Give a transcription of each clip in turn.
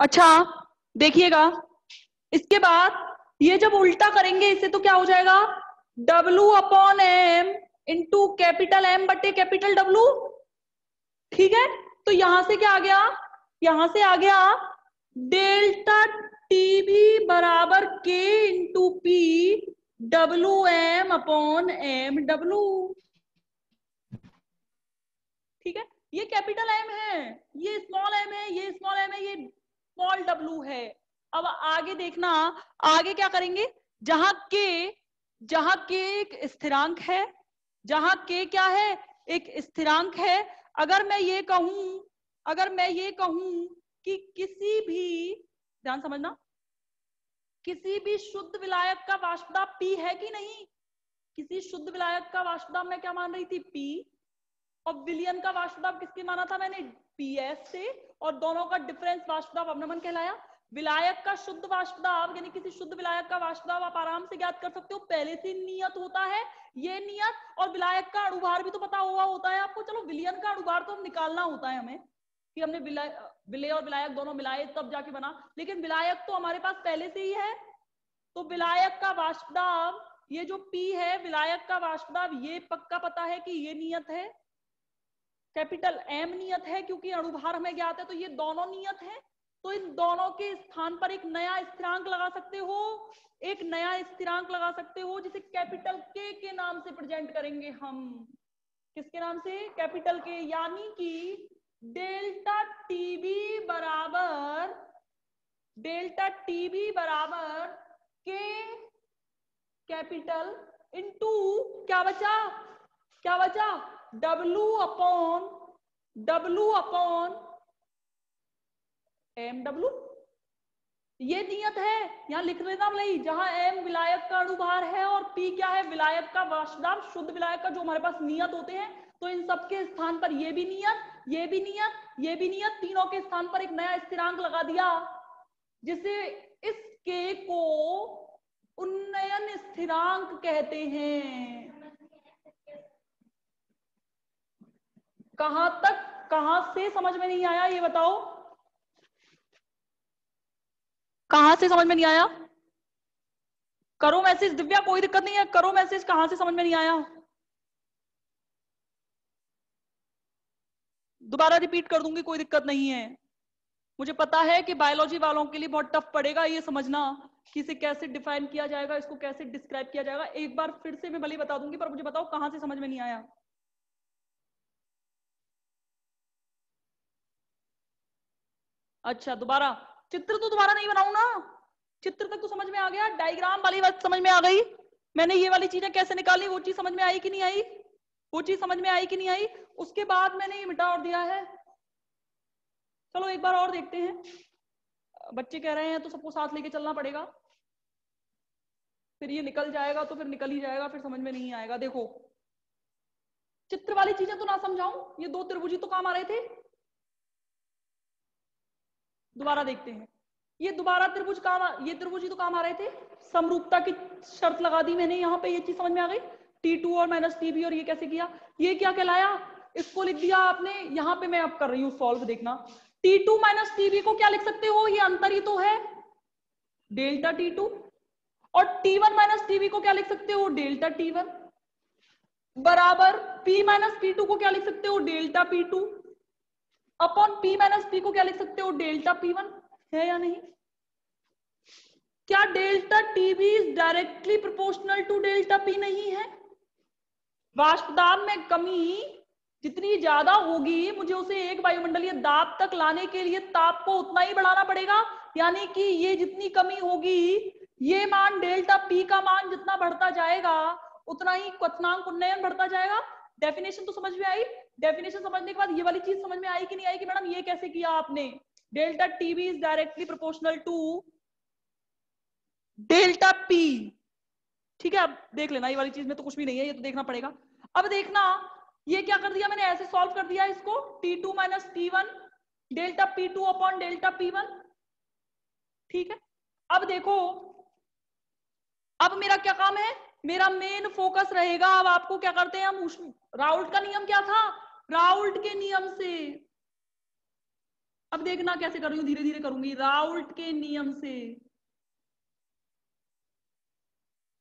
अच्छा देखिएगा, इसके बाद ये जब उल्टा करेंगे इसे तो क्या हो जाएगा, W upon M into capital M बटे कैपिटल W। ठीक है, तो यहां से क्या आ गया, यहां से आ गया डेल्टा टीबी बराबर K into P W M upon M W. ठीक है, ये कैपिटल एम है, ये स्मॉल एम है, ये स्मॉल एम है, ये स्मॉल डब्लू है। अब आगे देखना, आगे क्या करेंगे, जहां के एक स्थिरांक है, जहां के क्या है, एक स्थिरांक है। अगर मैं ये कहूं कि किसी भी, ध्यान समझना, किसी भी शुद्ध विलायक का वाष्प दाब P है कि नहीं, किसी शुद्ध विलायक का वाष्प दाब मैं क्या मान रही थी, P, और विलयन का वाष्प दाब किसके माना था मैंने, PS से, और दोनों का डिफरेंस वाष्प दाब अवनमन कहलाया। विलायक का शुद्ध वाष्प दाब यानी किसी शुद्ध विलायक का वाष्प दाब आप आराम से ज्ञात कर सकते हो, पहले से नियत होता है ये नियत, और विलायक का अणुभार भी तो पता हुआ होता है आपको। चलो विलयन का अणुभार तो निकालना होता है हमें, कि हमने विलय और विलायक दोनों मिलाए तब जाके बना, लेकिन विलायक तो हमारे पास पहले से ही है। तो विलायक का वाष्प दाब, ये जो P है विलायक का वाष्प दाब, ये पक्का पता है कि ये नियत है, कैपिटल M नियत है, क्योंकि अणुभार हमें ज्ञात है, तो ये दोनों नियत है। तो इन दोनों के स्थान पर एक नया स्थिरांक लगा सकते हो, एक नया स्थिरांक लगा सकते हो जिसे कैपिटल K के नाम से प्रेजेंट करेंगे हम। किसके नाम से, कैपिटल K, यानी कि डेल्टा टीबी बराबर K कैपिटल इंटू क्या बचा, W अपॉन एम डब्लू। ये नियत है, यहां लिख लेना भाई, जहां M विलायक का अणुभार है और P क्या है, विलायक का वाष्प दाब, शुद्ध विलायक का जो हमारे पास नियत होते हैं, तो इन सबके स्थान पर ये भी नियत, ये भी नियत, ये भी नियत, तीनों के स्थान पर एक नया स्थिरांक लगा दिया, जिसे इस K को उन्नयन स्थिरांक कहते हैं। कहां से समझ में नहीं आया ये बताओ, कहां से समझ में नहीं आया, करो मैसेज, दिव्या कोई दिक्कत नहीं है, करो मैसेज, कहां से समझ में नहीं आया। दोबारा रिपीट कर दूंगी, कोई दिक्कत नहीं है। मुझे पता है कि बायोलॉजी वालों के लिए बहुत टफ पड़ेगा ये समझना कि इसे कैसे डिफाइन किया जाएगा, इसको कैसे डिस्क्राइब किया जाएगा। एक बार फिर से मैं भले बता दूंगी, पर मुझे बताओ कहां से समझ में नहीं आया। अच्छा दोबारा, चित्र तो दोबारा नहीं बनाऊं ना, चित्र तक तो समझ में आ गया, डायग्राम वाली बात समझ में आ गई, मैंने ये वाली चीजें कैसे निकाली वो चीज समझ में आई कि नहीं आई, वो चीज समझ में आई कि नहीं आई। उसके बाद मैंने ये मिटा और दिया है। चलो एक बार और देखते हैं, बच्चे कह रहे हैं तो सबको साथ लेके चलना पड़ेगा, फिर ये निकल जाएगा तो फिर निकल ही जाएगा, फिर समझ में नहीं आएगा। देखो चित्र वाली चीजें तो ना समझाऊं, ये दो त्रिभुजी तो काम आ रहे थे। दोबारा देखते हैं, ये दोबारा त्रिभुज ये त्रिभुजी तो काम आ रहे थे, समरूपता की शर्त लगा दी मैंने, यहाँ पे ये चीज समझ में आ गई, T2 और माइनस TB, और ये कैसे किया, ये क्या कहलाया, इसको लिख दिया आपने, यहाँ पे मैं अब कर रही हूँ सॉल्व, देखना T2 माइनस TB को क्या लिख सकते हो, ये अंतर ही तो है, डेल्टा T2, और T1 माइनस TB को क्या लिख सकते हो, डेल्टा T1, बराबर P माइनस P2 को क्या लिख सकते हो, delta P2, upon P minus P को क्या लिख सकते हो, डेल्टा P1, है या नहीं। क्या delta TB is directly proportional to delta P नहीं है, वाष्प दाब में कमी जितनी ज्यादा होगी मुझे उसे एक वायुमंडलीय दाब तक लाने के लिए ताप को उतना ही बढ़ाना पड़ेगा, यानी कि ये जितनी कमी होगी, ये मान डेल्टा पी का मान जितना बढ़ता जाएगा उतना ही क्वथनांक उन्नयन बढ़ता जाएगा। डेफिनेशन तो समझ में आई, डेफिनेशन समझने के बाद ये वाली चीज समझ में आई कि नहीं आई, कि मैडम ये कैसे किया आपने, delta TB is directly proportional to delta P. ठीक है, अब देख लेना, ये वाली चीज में तो कुछ भी नहीं है, ये तो देखना पड़ेगा। अब देखना ये क्या कर दिया मैंने, ऐसे सॉल्व कर दिया इसको, T2 minus T1 delta P2 upon delta P1। ठीक है, अब देखो, अब मेरा क्या काम है, मेरा मेन फोकस रहेगा, अब आपको क्या करते हैं हम, राउल्ट का नियम क्या था, राउल्ट के नियम से अब देखना कैसे कर रही हूँ, धीरे धीरे करूंगी। राउल्ट के नियम से,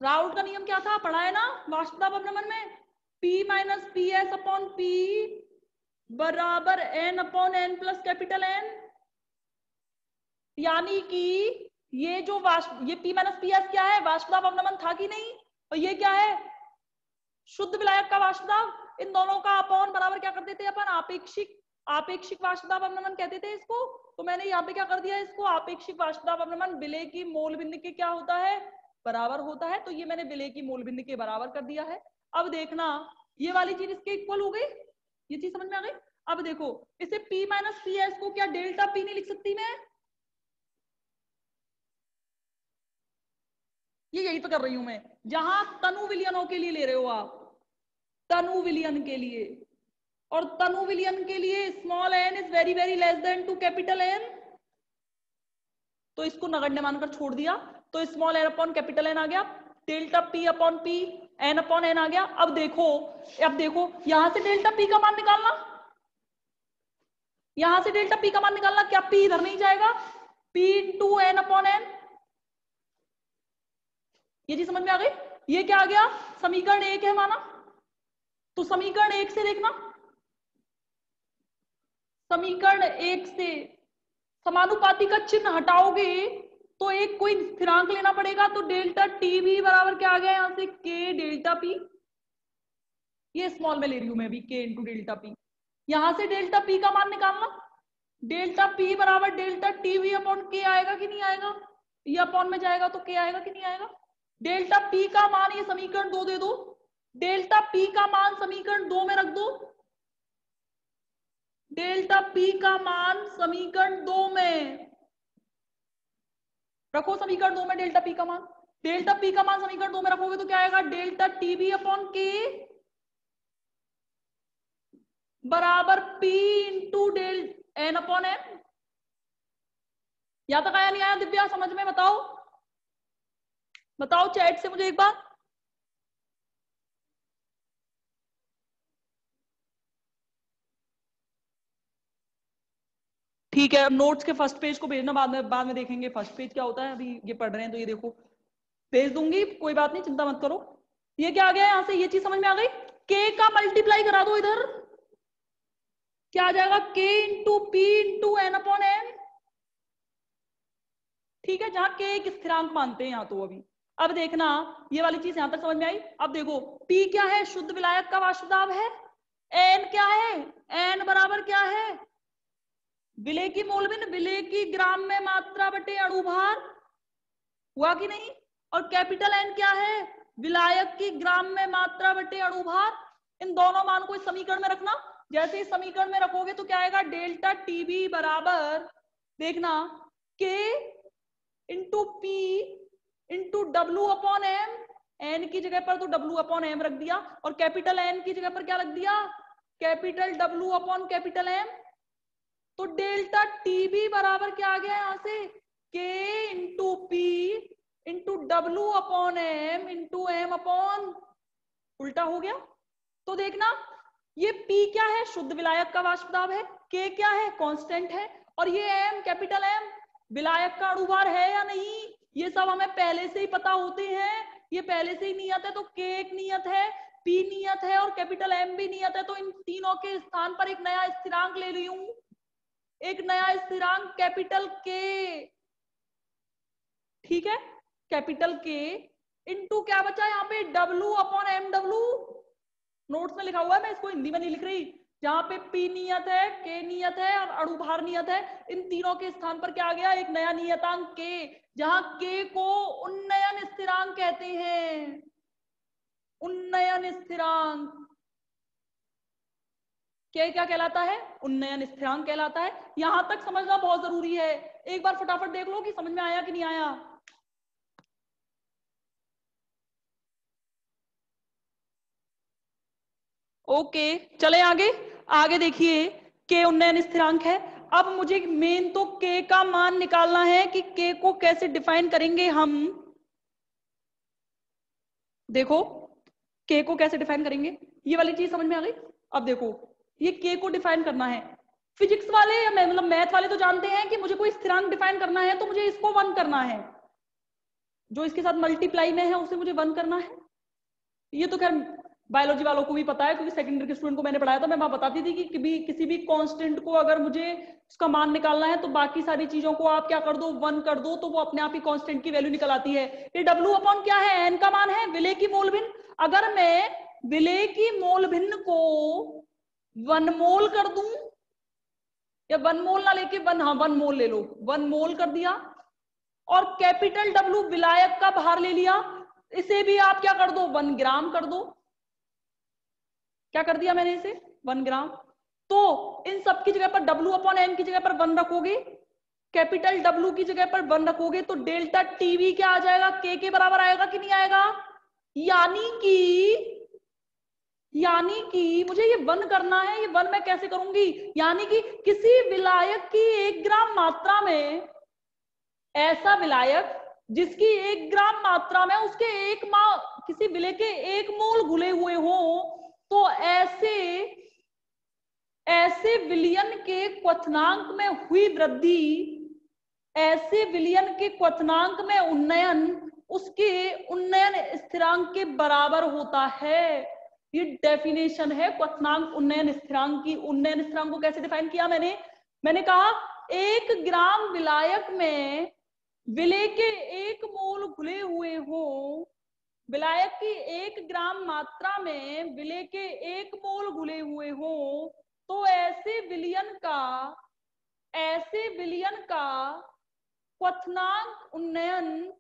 राउल्ट का नियम क्या था, पढ़ा है ना वाष्पदाब अपनमन में, P minus P S upon P बराबर N upon N plus capital N। यानी कि ये जो ये P माइनस पी एस क्या है, वाष्पदाब अपनमन था कि नहीं, और ये क्या है, शुद्ध विलायक का वाष्पदाब। इन दोनों का अपॉन बराबर क्या करते थे अपन, आपेक्षिक, आपेक्षिक वाष्पदाब अपनमन कहते थे इसको। तो मैंने यहाँ पे क्या कर दिया, इसको आपेक्षिक वाष्पदाब अपनमन विलेय की मोल बिंदु के क्या होता है, बराबर होता है। तो ये मैंने विलेय की मोल बिंदु के बराबर कर दिया है। अब देखना ये वाली चीज इसके इक्वल हो गई, ये चीज समझ में आ गई। अब देखो इसे P माइनस पी एस को क्या डेल्टा P नहीं लिख सकती मैं, ये यही तो कर रही हूं मैं, जहां तनु विलयनों के लिए ले रहे हो आप, तनु विलयन के लिए, और तनु विलयन के लिए small n is very very less than to capital N, तो इसको नगण्य मानकर छोड़ दिया। तो small n upon capital N आ गया, delta P upon P n upon n आ गया। अब देखो यहां से डेल्टा P का मान निकालना, यहां से डेल्टा P का मान निकालना, क्या P इधर नहीं जाएगा, P into n upon n, ये चीज समझ में आ गई। ये क्या आ गया, समीकरण 1 है माना, तो समीकरण 1 से देखना, समीकरण 1 से समानुपाती का चिन्ह हटाओगे तो एक कोई स्थिरांक लेना पड़ेगा, तो डेल्टा टी भी बराबर क्या आ गया यहां से, के डेल्टा पी, ये स्मॉल में ले रही हूं मैं भी, के इंटू डेल्टा पी। यहां से डेल्टा पी का मान निकालना, डेल्टा पी बराबर डेल्टा टीवी अपॉन के आएगा कि नहीं आएगा, ये अपॉन में जाएगा तो के आएगा कि नहीं आएगा। डेल्टा पी का मान ये समीकरण 2 दे दो, डेल्टा पी का मान समीकरण 2 में रख दो, डेल्टा पी का मान समीकरण 2 में रखो, समीकरण 2 में डेल्टा पी का मान, डेल्टा पी का मान समीकरण 2 में रखोगे तो क्या आएगा, डेल्टा टीबी अपॉन के बराबर P into del N upon N. यहां तक आया नहीं आया दिव्या, समझ में, बताओ बताओ चैट से मुझे एक बार। ठीक है, अब नोट्स के फर्स्ट पेज को भेजना, बाद में देखेंगे फर्स्ट पेज क्या होता है, अभी ये पढ़ रहे हैं तो ये देखो भेज दूंगी, कोई बात नहीं, चिंता मत करो। ये क्या आ गया यहां से, ये चीज समझ में आ गई, के का मल्टीप्लाई करा दो इधर, क्या आ जाएगा, K into P into N upon N. ठीक है, जहां के एक स्थिरांक मानते हैं यहाँ तो अभी। अब देखना ये वाली चीज यहां तक समझ में आई। अब देखो P क्या है, शुद्ध विलायक का वाष्पदाब है, N क्या है, N बराबर क्या है, विलेय की मोल बिंदु, विलेय की ग्राम में मात्रा बटे अणुभार, हुआ कि नहीं, और कैपिटल N क्या है, विलायक की ग्राम में मात्रा बटे अणुभार। इन दोनों मान को इस समीकरण में रखना, जैसे इस समीकरण में रखोगे तो क्या आएगा, डेल्टा टीबी बराबर, देखना K into P into W upon M, N की जगह पर तो डब्ल्यू अपॉन एम रख दिया, और कैपिटल एन की जगह पर क्या रख दिया, capital W upon capital M. तो डेल्टा टीबी बराबर क्या आ गया यहां से, K into P into W upon M into M upon, उल्टा हो गया। तो देखना ये P क्या है, शुद्ध विलायक का वाष्पदाब है, K क्या है, कांस्टेंट है, और ये M कैपिटल M विलायक का अणुभार है या नहीं, ये सब हमें पहले से ही पता होते हैं, ये पहले से ही नियत है। तो K एक नियत है, P नियत है, और कैपिटल M भी नियत है। तो इन तीनों के स्थान पर एक नया स्थिरांक ले रही हूं, एक नया स्थिरांक कैपिटल K, ठीक है, कैपिटल K इंटू क्या बचा यहाँ पे, W अपॉन MW। नोट्स में लिखा हुआ है, मैं इसको हिंदी में नहीं लिख रही, जहां पे P नियत है, K नियत है और अणुभार नियत है, इन तीनों के स्थान पर क्या आ गया, एक नया नियतांक K, जहां K को उन्नयन स्थिरांक कहते हैं, उन्नयन स्थिरांक। K क्या कहलाता है, उन्नयन स्थिरांक कहलाता है। यहां तक समझना बहुत जरूरी है, एक बार फटाफट देख लो कि समझ में आया कि नहीं आया। ओके चले आगे, आगे देखिए के उन्नयन स्थिरांक है। अब मुझे मेन तो के का मान निकालना है कि के को कैसे डिफाइन करेंगे हम, देखो के को कैसे डिफाइन करेंगे, ये वाली चीज समझ में आ गई। अब देखो ये के को डिफाइन करना है, फिजिक्स वाले या मतलब मैथ वाले तो जानते हैं कि मुझे कोई स्थिरांक डिफाइन करना है तो मुझे इसको 1 करना है, जो इसके साथ मल्टीप्लाई में है उसे मुझे 1 करना है। ये तो खैर बायोलॉजी वालों को भी पता है, क्योंकि सेकेंडरी के स्टूडेंट को मैंने पढ़ाया था। मैं वहां बताती थी कि किसी भी कांस्टेंट को अगर मुझे उसका मान निकालना है तो बाकी सारी चीजों को आप क्या कर दो, 1 कर दो, तो वो अपने आप ही कांस्टेंट की वैल्यू निकल आती है। ये W अपॉन क्या है, n का मान है, विलेय की मोल भिन्न। अगर मैं विलेय की मोल भिन्न को 1 मोल कर दूं, या 1 मोल ना लेके 1 मोल ले लो, 1 मोल कर दिया, और कैपिटल W विलायक का भार ले लिया, इसे भी आप क्या कर दो, 1 ग्राम कर दो। क्या कर दिया मैंने इसे, 1 ग्राम। तो इन सब की जगह पर W अपॉन n की जगह पर 1 रखोगे, कैपिटल W की जगह पर 1 रखोगे, तो डेल्टा टीवी क्या आ जाएगा, K के बराबर आएगा कि नहीं आएगा। यानी कि मुझे ये 1 करना है, ये 1 मैं कैसे करूंगी, यानी कि किसी विलायक की 1 ग्राम मात्रा में, ऐसा विलायक जिसकी 1 ग्राम मात्रा में उसके किसी विलेय के 1 मोल घुले हुए हो, तो ऐसे विलयन के क्वथनांक में हुई वृद्धि, ऐसे विलयन के क्वथनांक में उन्नयन उसके उन्नयन स्थिरांक के बराबर होता है। ये डेफिनेशन है क्वथनांक उन्नयन स्थिरांक की। उन्नयन स्थिरांक को कैसे डिफाइन किया मैंने कहा 1 ग्राम विलायक में विलेय के 1 मोल घुले हुए हो, विलायक की 1 ग्राम मात्रा में विलेय के 1 मोल घुले हुए हो, तो ऐसे विलयन का क्वथनांक उन्नयन,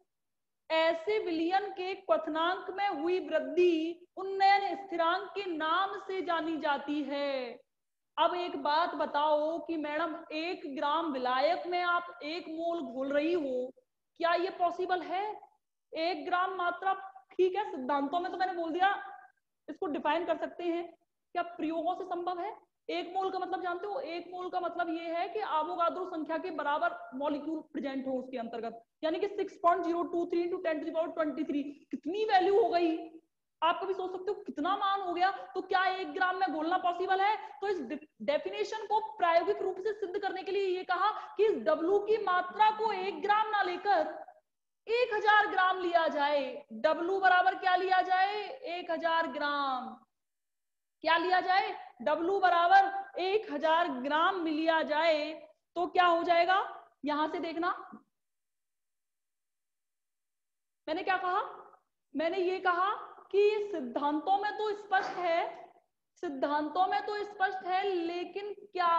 ऐसे विलयन के क्वथनांक में हुई वृद्धि उन्नयन स्थिरांक के नाम से जानी जाती है। अब एक बात बताओ कि मैडम 1 ग्राम विलायक में आप 1 मोल घोल रही हो, क्या ये पॉसिबल है। 1 ग्राम मात्रा, ठीक है, सिद्धांतों में तो मैंने बोल दिया इसको डिफाइन कर सकते हैं, क्या प्रयोगों से संभव है। 1 मोल का मतलब जानते हो, 1 मोल का मतलब ये है कि एवोगाड्रो संख्या के बराबर मॉलिक्यूल प्रेजेंट हो उसके अंतर्गत, यानी कि 6.023 × 10⁻23 कितनी वैल्यू हो गई। आप कभी सोच सकते हो कितना मान हो गया। तो क्या 1 ग्राम में घोलना पॉसिबल है। तो इस डेफिनेशन को प्रायोगिक रूप से सिद्ध करने के लिए ये कहा कि इस W की मात्रा को 1 ग्राम ना लेकर 1000 ग्राम लिया जाए। W बराबर क्या लिया जाए, 1000 ग्राम। क्या लिया जाए, W बराबर 1000 ग्राम लिया जाए, तो क्या हो जाएगा। यहां से देखना, मैंने क्या कहा, मैंने ये कहा कि सिद्धांतों में तो स्पष्ट है, सिद्धांतों में तो स्पष्ट है, लेकिन क्या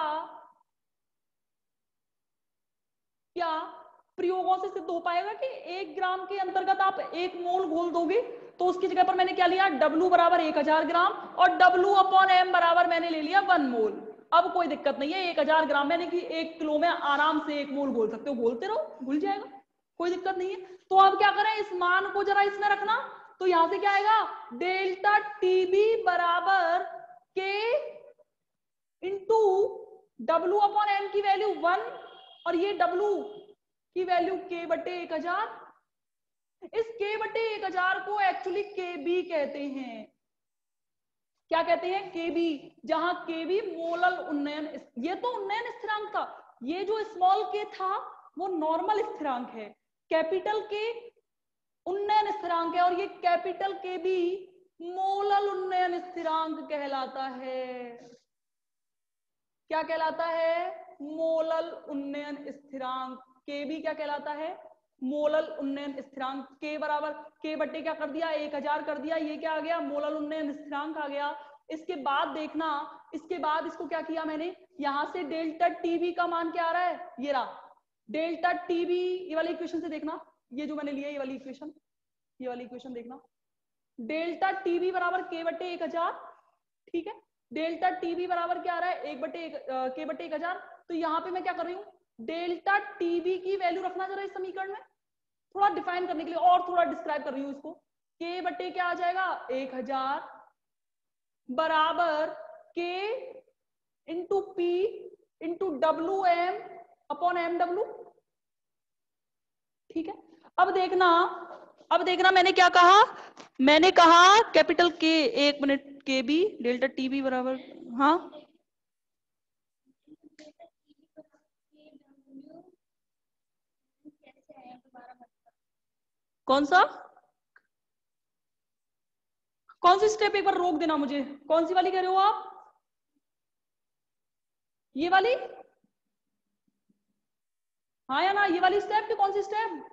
प्रयोगों से सिद्ध हो पाएगा कि 1 ग्राम के अंतर्गत आप 1 मोल घोल दोगे। तो उसकी जगह पर मैंने क्या लिया, W बराबर 1000 ग्राम, और W अपॉन M बराबर मैंने ले लिया 1 मोल। अब कोई दिक्कत नहीं है, 1000 ग्राम यानी कि 1 किलो में आराम से 1 मोल घोल सकते हो, घोलते रहो, घुल जाएगा, कोई दिक्कत नहीं है। तो अब क्या करें, इस मान को जरा इसमें रखना, तो यहां से क्या आएगा, डेल्टा टीबी बराबर K into W upon M की वैल्यू 1, और ये W की वैल्यू K/1000। इस K/1000 को एक्चुअली KB कहते हैं। क्या कहते हैं, KB, जहां KB मोलल उन्नयन, ये तो उन्नयन स्थिरांक था, ये जो स्मॉल k था वो नॉर्मल स्थिरांक है, कैपिटल K उन्नयन स्थिरांक है, और ये कैपिटल KB मोलल उन्नयन स्थिरांक कहलाता है। क्या कहलाता है, मोलल उन्नयन स्थिरांक। KB क्या कहलाता है, मोलल उन्नयन स्थिरांक। K बराबर K/, क्या कर दिया, 1000 कर दिया, ये क्या आ गया, मोलल उन्नयन स्थिरांक आ गया। इसके बाद देखना, इसके बाद इसको क्या किया मैंने, यहां से डेल्टा टीबी का मान क्या आ रहा है, ये रहा डेल्टा टीबी। ये वाली इक्वेशन से देखना, ये जो मैंने लिया ये वाली इक्वेशन देखना, डेल्टा टीबी बराबर K/1000, ठीक है। डेल्टा टीबी बराबर क्या आ रहा है, K/1000। तो यहाँ पे मैं क्या कर रही हूँ, डेल्टा टीबी की वैल्यू रखना जरा इस समीकरण में, थोड़ा डिफाइन करने के लिए और थोड़ा डिस्क्राइब कर रही हूँ इसको। K/, क्या आ जाएगा, 1000 बराबर K into P into WM upon MW, ठीक है। अब देखना मैंने क्या कहा, मैंने कहा capital K, 1 minute, KB delta TB बराबर, हाँ कौन सा, कौन सी स्टेप, एक बार रोक देना मुझे, कौन सी वाली कह रहे हो आप? ये वाली, हाँ या ना, ये वाली स्टेप की कौन सी स्टेप,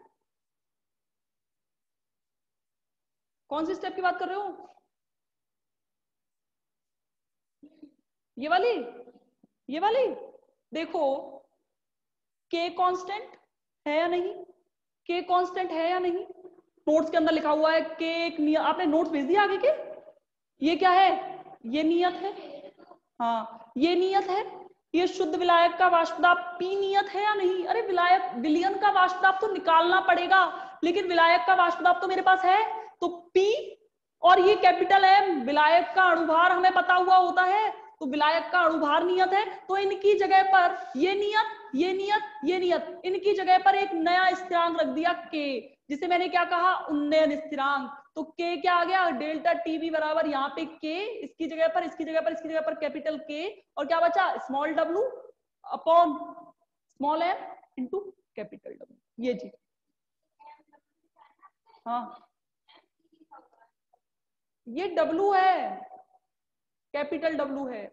कौन सी स्टेप की बात कर रहे हो? ये वाली, ये वाली, देखो के कांस्टेंट है या नहीं, के कांस्टेंट है या नहीं, नोट्स के अंदर लिखा हुआ है के एक नियत, आपने नोट्स भेज दिया आगे के, ये क्या है, ये नियत है, हाँ ये नियत है, ये शुद्ध विलायक का वाष्प दाब पी नियत है या नहीं? अरे विलायक, विलयन का वाष्प दाब तो निकालना पड़ेगा, लेकिन विलायक का वाष्प दाब तो मेरे पास है, तो पी, और ये कैपिटल एम, विलायक का अणुभार हमें पता हुआ होता है, तो विलायक का अणुभार नियत है, तो इनकी जगह पर ये नियत, ये नियत, ये नियत, इनकी जगह पर एक नया स्थिरांक रख दिया के, जिसे मैंने क्या कहा, उन्नयन स्थिरांक। तो के क्या आ गया, डेल्टा टीबी बराबर यहाँ पे के, इसकी जगह पर, इसकी जगह पर, इसकी जगह पर कैपिटल के, और क्या बचा, small W upon small M into capital W, ये चीज। हाँ ये डब्लू है, कैपिटल डब्लू है,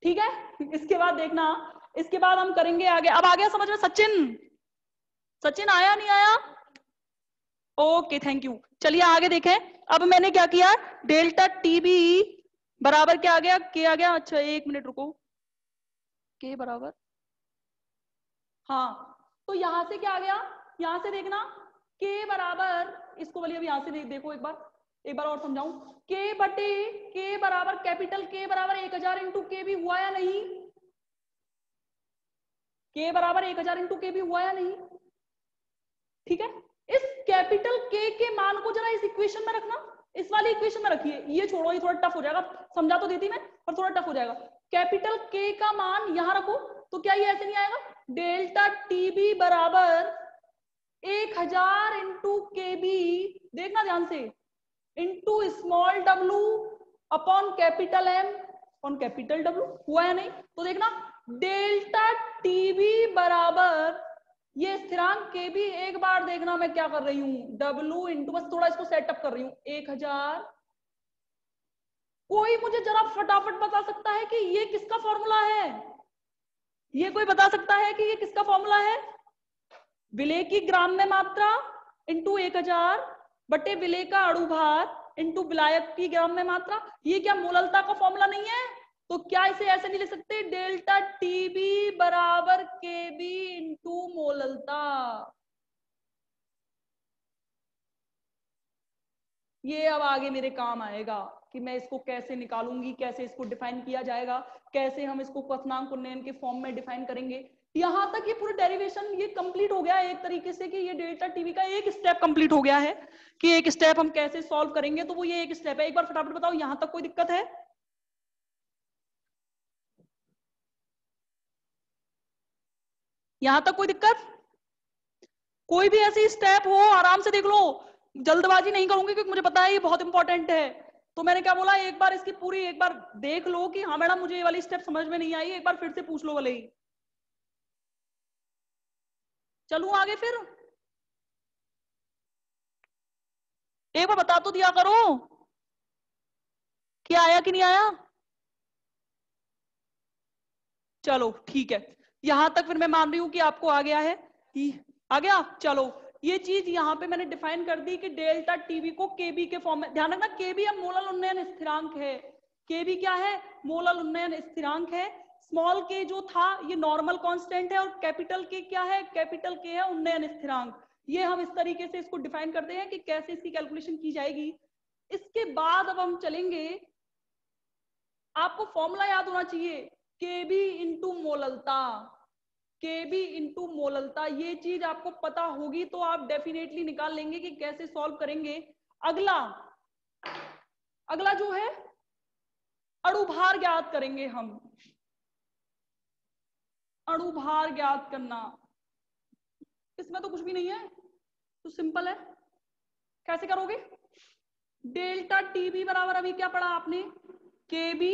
ठीक है। इसके बाद देखना, इसके बाद हम करेंगे आगे, अब आ गया समझ में सचिन, सचिन आया नहीं आया, ओके थैंक यू। चलिए आगे देखें, अब मैंने क्या किया, डेल्टा टीबी बराबर क्या आ गया, के आ गया, अच्छा एक मिनट रुको, के बराबर, हाँ तो यहां से क्या आ गया, यहां से देखना के बराबर, इसको बोलिए अब यहां से देखो एक बार और समझाऊं, के बटे के बराबर कैपिटल के बराबर 1000 इंटू के भी हुआ या नहीं, के बराबर 1000 इंटू के भी हुआ या नहीं, ठीक है। इस कैपिटल के मान को जरा इस इक्वेशन में रखना, इस वाली इक्वेशन में रखिए, ये छोड़ो, ये थोड़ा टफ हो जाएगा, समझा तो देती मैं पर थोड़ा टफ हो जाएगा। कैपिटल के का मान यहां रखो, तो क्या ये ऐसे नहीं आएगा, डेल्टा टीबी बराबर 1000 इंटू के बी, देखना ध्यान से, into small W upon capital M upon capital W, हुआ या नहीं? तो देखना डेल्टा टीबी बराबर ये स्थिरांक के भी, एक बार देखना मैं क्या कर रही हूं, डब्लू इंटू, बस थोड़ा इसको सेटअप कर रही हूं, 1000, कोई मुझे जरा फटाफट बता सकता है कि ये किसका फॉर्मूला है, ये कोई बता सकता है कि ये किसका फॉर्मूला है, विलेय की ग्राम में मात्रा इंटू 1000 बटे विलेय का अणुभार इंटू विलायक की ग्राम में मात्रा, ये क्या मोललता का फॉर्मूला नहीं है? तो क्या इसे ऐसे नहीं लिख सकते, डेल्टा टीबी बराबर के बी इंटू मोललता, ये अब आगे मेरे काम आएगा कि मैं इसको कैसे निकालूंगी, कैसे इसको डिफाइन किया जाएगा, कैसे हम इसको क्वथनांक उन्नयन के फॉर्म में डिफाइन करेंगे। यहां तक ये पूरा डेरिवेशन ये कंप्लीट हो गया है एक तरीके से, कि ये डेल्टा टीवी का एक स्टेप कंप्लीट हो गया है, कि एक स्टेप हम कैसे सॉल्व करेंगे, तो वो ये एक स्टेप है। एक बार फटाफट बताओ यहां तक कोई दिक्कत है? यहां तक कोई दिक्कत? कोई भी ऐसी स्टेप हो आराम से देख लो, जल्दबाजी नहीं करूंगी क्योंकि मुझे पता है ये बहुत इंपॉर्टेंट है। तो मैंने क्या बोला, एक बार इसकी पूरी एक बार देख लो कि हाँ मैडम मुझे ये वाली स्टेप समझ में नहीं आई, एक बार फिर से पूछ लो भले ही। चलूं आगे फिर, एक बार बता तो दिया करो कि आया कि नहीं आया। चलो ठीक है, यहां तक फिर मैं मान रही हूं कि आपको आ गया है, आ गया। चलो ये चीज यहां पे मैंने डिफाइन कर दी कि डेल्टा टीवी को केबी के फॉर्म में, ध्यान रखना केबी अब मोलल उन्नयन स्थिरांक है, केबी क्या है, मोलल उन्नयन स्थिरांक है। स्मॉल के जो था ये नॉर्मल कांस्टेंट है, और कैपिटल के क्या है, कैपिटल के है उन्नयन स्थिरांक। ये हम इस तरीके से इसको डिफाइन करते हैं कि कैसे इसकी कैलकुलेशन की जाएगी। इसके बाद अब हम चलेंगे, आपको फॉर्मूला याद होना चाहिए, केबी इंटू मोललता, केबी इंटू मोललता, ये चीज आपको पता होगी तो आप डेफिनेटली निकाल लेंगे कि कैसे सॉल्व करेंगे। अगला, अगला जो है अणुभार ज्ञात करेंगे हम, अणुभार ज्ञात करना, इसमें तो कुछ भी नहीं है, तो सिंपल है। कैसे करोगे, डेल्टा टीबी बराबर अभी क्या पढ़ा आपने, के बी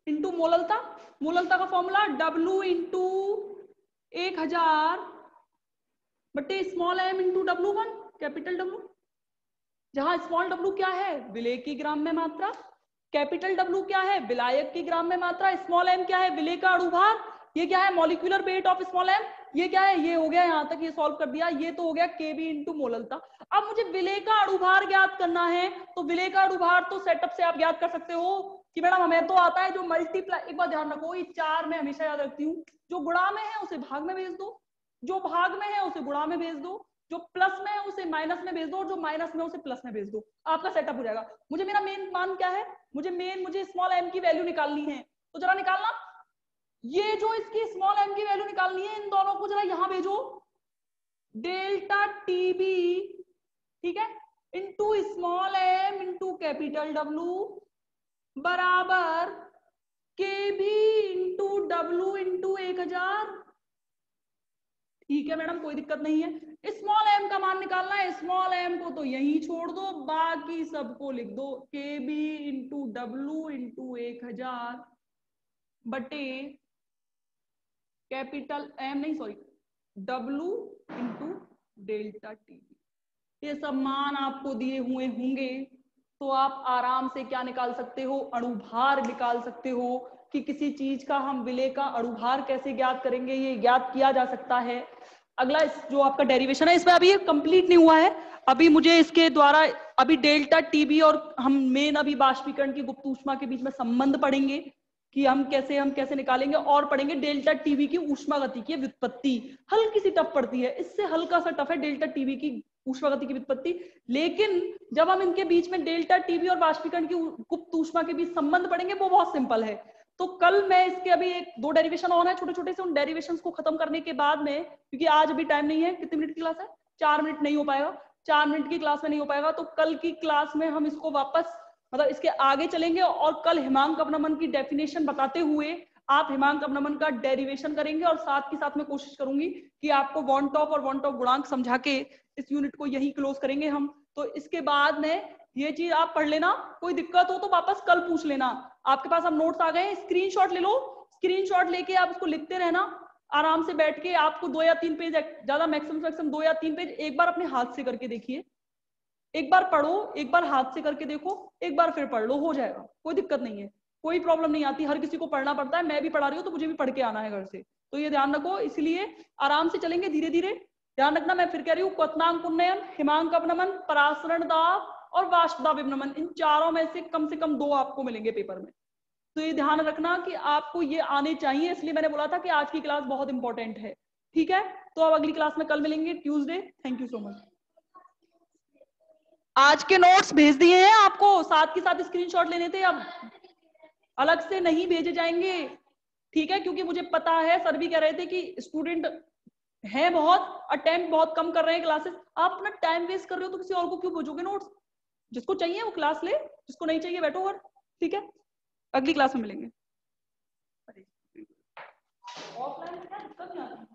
इंटू मोललता, मोललता का फॉर्मूला डब्लू इंटू 1000 बटे small m into W1 capital W, जहां स्मॉल w क्या है, विलेय की ग्राम में मात्रा, कैपिटल W क्या है, विलायक की ग्राम में मात्रा, स्मॉल m क्या है, विलेय का अणुभार, ये क्या है, molecular weight of small m, ये क्या है, ये हो गया, यहां तक ये सॉल्व कर दिया, ये तो हो गया Kb इंटू मोललता। अब मुझे विलेय का अणुभार ज्ञात करना है, तो विलेय का अणुभार तो सेटअप से आप ज्ञात कर सकते हो कि मैडम हमें तो आता है जो मल्टीप्लाई, एक बार ध्यान रखो, ये 4 में हमेशा याद रखती हूँ, जो गुणा में है उसे भाग में भेज दो, जो भाग में है उसे गुणा में भेज दो, जो प्लस में है उसे माइनस में भेज दो, और जो माइनस में उसे प्लस में भेज दो, आपका सेटअप हो जाएगा। मुझे मेरा मेन मान क्या है, मुझे स्मॉल m की वैल्यू निकालनी है, तो जरा निकालना, ये जो इसकी स्मॉल m की वैल्यू निकालनी है, इन दोनों को जरा यहां भेजो, डेल्टा टीबी, ठीक है, into small m into capital W बराबर Kb इंटू W इंटू 1000। ठीक है मैडम, कोई दिक्कत नहीं है। स्मॉल m का मान निकालना है, स्मॉल m को तो यहीं छोड़ दो, बाकी सबको लिख दो, Kb इंटू W इंटू 1000 बटे कैपिटल M, नहीं sorry, W into delta T. ये सब मान आपको दिए हुए होंगे, तो आप आराम से क्या निकाल सकते हो, अणुभार निकाल सकते हो, कि किसी चीज का हम विलेय का अणुभार कैसे ज्ञात करेंगे, ये ज्ञात किया जा सकता है। अगला जो आपका डेरिवेशन है, इसमें अभी ये कंप्लीट नहीं हुआ है, अभी मुझे इसके द्वारा अभी डेल्टा टीबी और हम मेन अभी बाष्पीकरण की गुप्त ऊष्मा के बीच में संबंध पढ़ेंगे कि हम कैसे निकालेंगे, और पढ़ेंगे डेल्टा टीबी की ऊष्मा गति की व्युत्पत्ति, हल्की सी टफ पड़ती है, इससे हल्का सा टफ है डेल्टा टीबी की ऊष्मा गति की व्युत्पत्ति। लेकिन जब हम इनके बीच में डेल्टा टीबी और बाष्पीकरण की गुप्त ऊष्मा के बीच संबंध पढ़ेंगे, वो बहुत सिंपल है। तो कल मैं इसके अभी 1-2 डेरिवेशन और है छोटे छोटे से, उन डेरिवेशंस को खत्म करने के बाद में, क्योंकि आज अभी टाइम नहीं है, कितने मिनट की क्लास है, 4 मिनट नहीं हो पाएगा, 4 मिनट की क्लास में नहीं हो पाएगा, तो कल की क्लास में हम इसको वापस मतलब इसके आगे चलेंगे, और कल हिमांक अवनमन की डेफिनेशन बताते हुए आप हिमांक अवनमन का डेरिवेशन करेंगे, और साथ के साथ में कोशिश करूंगी कि आपको वॉन टॉप और वॉन टॉप गुणांक समझा के इस यूनिट को यही क्लोज करेंगे हम। तो इसके बाद में ये चीज आप पढ़ लेना, कोई दिक्कत हो तो वापस कल पूछ लेना। आपके पास अब नोट्स आ गए, स्क्रीनशॉट ले लो, स्क्रीनशॉट लेके आप उसको लिखते रहना आराम से बैठ के। आपको 2 या 3 पेज, ज्यादा मैक्सिमम 2 या 3 पेज एक बार अपने हाथ से करके देखिए, एक बार पढ़ो, एक बार हाथ से करके देखो, एक बार फिर पढ़ लो, हो जाएगा, कोई दिक्कत नहीं है, कोई प्रॉब्लम नहीं आती, हर किसी को पढ़ना पड़ता है, मैं भी पढ़ा रही हूँ तो मुझे भी पढ़ के आना है घर से, तो ये ध्यान रखो। इसलिए आराम से चलेंगे, धीरे धीरे ध्यान रखना। मैं फिर कह रही हूँ, क्वथनांक उन्नयन, हिमांक अपनमन, परासरण दाब और वाष्प दाब विपनमन, इन चारों में से कम 2 आपको मिलेंगे पेपर में, तो ये ध्यान रखना कि आपको ये आने चाहिए, इसलिए मैंने बोला था कि आज की क्लास बहुत इंपॉर्टेंट है। ठीक है, तो अब अगली क्लास में कल मिलेंगे Tuesday. Thank you so much. आज के नोट्स भेज दिए हैं आपको, साथ के साथ स्क्रीनशॉट लेने थे, अब अलग से नहीं भेजे जाएंगे, ठीक है, क्योंकि मुझे पता है सर भी कह रहे थे कि स्टूडेंट है बहुत, अटेम्प्ट बहुत कम कर रहे हैं क्लासेस, आप अपना टाइम वेस्ट कर रहे हो तो किसी और को क्यों भेजोगे नोट्स, जिसको चाहिए वो क्लास ले, जिसको नहीं चाहिए बैठो घर, ठीक है, अगली क्लास में मिलेंगे। ऑफलाइन क्या दिक्कत नहीं आती।